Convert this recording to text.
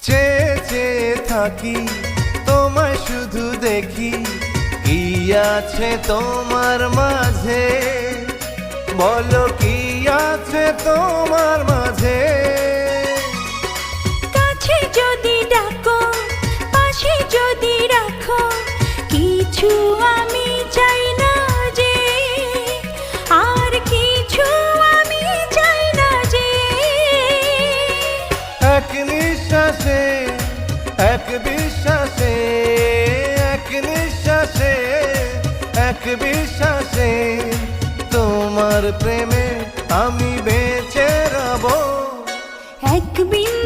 চেয়ে চেয়ে থাকি তোমায় শুধু দেখি, কি আছে তোমার মাঝে, বলো কি আছে তোমার মাঝে। কাছে যদি ডাকো, পাশে যদি রাখো, কিছু আমি চাই না যে, আর কিছু আমি চাই না যে। এক নিঃশ্বাসে, এক বিশ্বাসে, এক নিঃশ্বাসে, এক বিশ্বাসে, তোমার প্রেমে আমি বেঁচে রব। এক বিন্দু